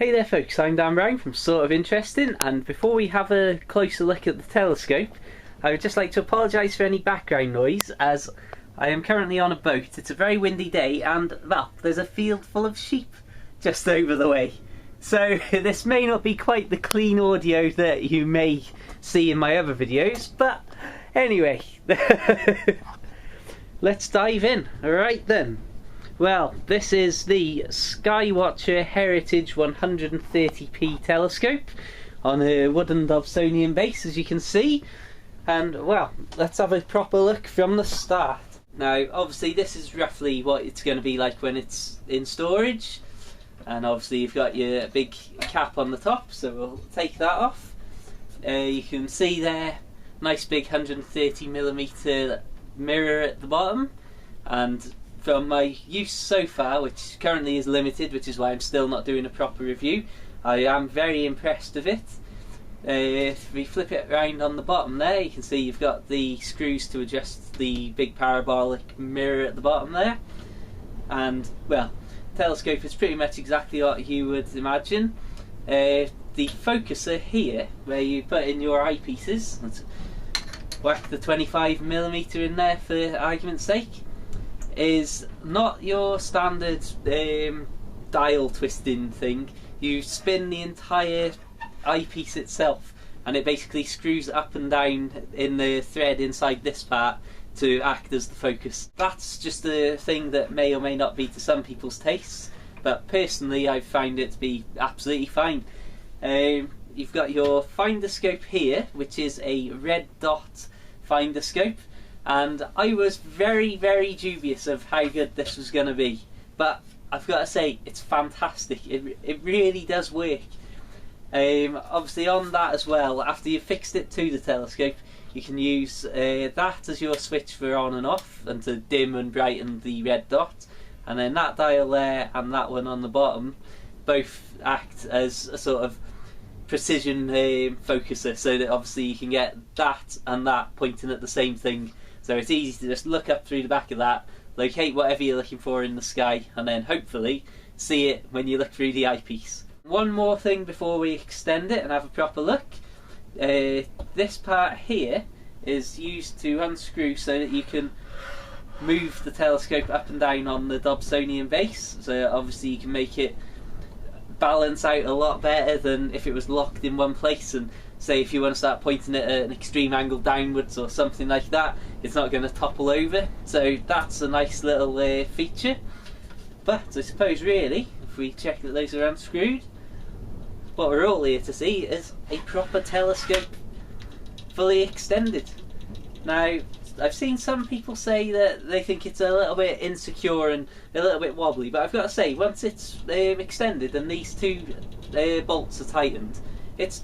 Hey there folks, I'm Dan Brown from Sort of Interesting, and before we have a closer look at the telescope, I would just like to apologise for any background noise, as I am currently on a boat. It's a very windy day and, well, there's a field full of sheep just over the way. So this may not be quite the clean audio that you may see in my other videos, but anyway, let's dive in. Alright then. Well, this is the Skywatcher Heritage 130p telescope on a wooden Dobsonian base, as you can see. And, well, let's have a proper look from the start. Now, obviously this is roughly what it's going to be like when it's in storage. And obviously you've got your big cap on the top, so we'll take that off. You can see there, nice big 130mm mirror at the bottom. And from my use so far, which currently is limited, which is why I'm still not doing a proper review, I am very impressed with it. If we flip it around on the bottom there, you can see you've got the screws to adjust the big parabolic mirror at the bottom there. And, well, telescope is pretty much exactly what you would imagine. The focuser here, where you put in your eyepieces, let's whack the 25mm in there for argument's sake, is not your standard dial twisting thing. You spin the entire eyepiece itself and it basically screws up and down in the thread inside this part to act as the focus. That's just a thing that may or may not be to some people's tastes, but personally I've found it to be absolutely fine. You've got your finder scope here, which is a red dot finder scope, and I was very dubious of how good this was going to be, but I've got to say it's fantastic. It really does work. Obviously on that as well, after you've fixed it to the telescope, you can use that as your switch for on and off and to dim and brighten the red dot, and then that dial there and that one on the bottom both act as a sort of precision focuser, so that obviously you can get that and that pointing at the same thing. So it's easy to just look up through the back of that, locate whatever you're looking for in the sky, and then hopefully see it when you look through the eyepiece. One more thing before we extend it and have a proper look. This part here is used to unscrew so that you can move the telescope up and down on the Dobsonian base. So obviously you can make it balance out a lot better than if it was locked in one place, and say if you want to start pointing it at an extreme angle downwards or something like that, it's not going to topple over. So that's a nice little feature. But I suppose really, if we check that those are unscrewed, what we're all here to see is a proper telescope fully extended. Now, I've seen some people say that they think it's a little bit insecure and a little bit wobbly, but I've got to say, once it's extended and these two bolts are tightened, it's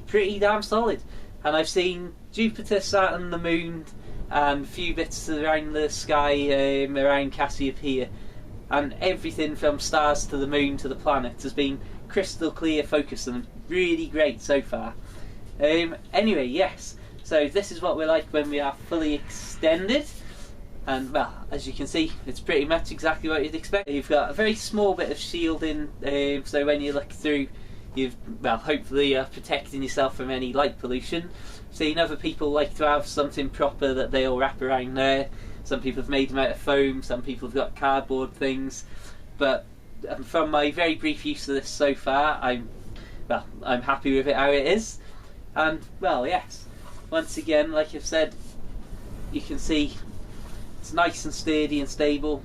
pretty damn solid. And I've seen Jupiter, Saturn, the Moon, and a few bits around the sky around Cassiopeia, and everything from stars to the Moon to the planets has been crystal clear focus and really great so far. Anyway, yes, so this is what we're like when we are fully extended, and well, as you can see, it's pretty much exactly what you'd expect. You've got a very small bit of shielding, so when you look through, you've, well, hopefully protecting yourself from any light pollution. Seen other people like to have something proper that they'll wrap around there. Some people have made them out of foam, some people have got cardboard things, but from my very brief use of this so far, I'm happy with it how it is. And well, yes, once again, like I've said, you can see it's nice and sturdy and stable,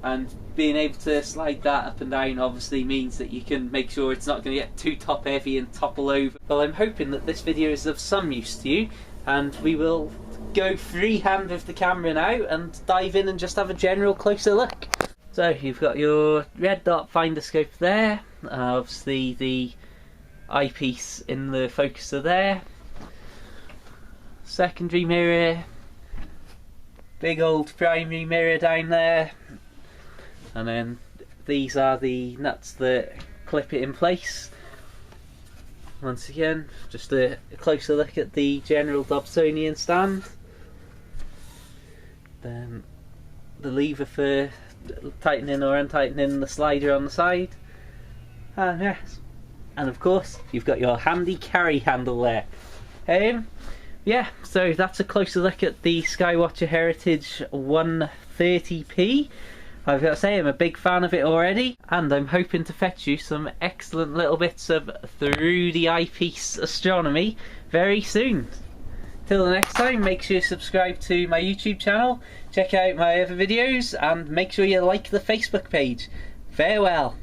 and being able to slide that up and down obviously means that you can make sure it's not going to get too top heavy and topple over. Well, I'm hoping that this video is of some use to you, and we will go freehand with the camera now and dive in and just have a general closer look. So you've got your red dot finder scope there, obviously the eyepiece in the focuser there, secondary mirror, big old primary mirror down there, and then these are the nuts that clip it in place. Once again, just a closer look at the general Dobsonian stand. Then the lever for tightening or untightening the slider on the side, Yes. And of course, you've got your handy carry handle there. Yeah, so that's a closer look at the Skywatcher Heritage 130p. I've got to say, I'm a big fan of it already, and I'm hoping to fetch you some excellent little bits of through the eyepiece astronomy very soon. Till the next time, make sure you subscribe to my YouTube channel, check out my other videos, and make sure you like the Facebook page. Farewell.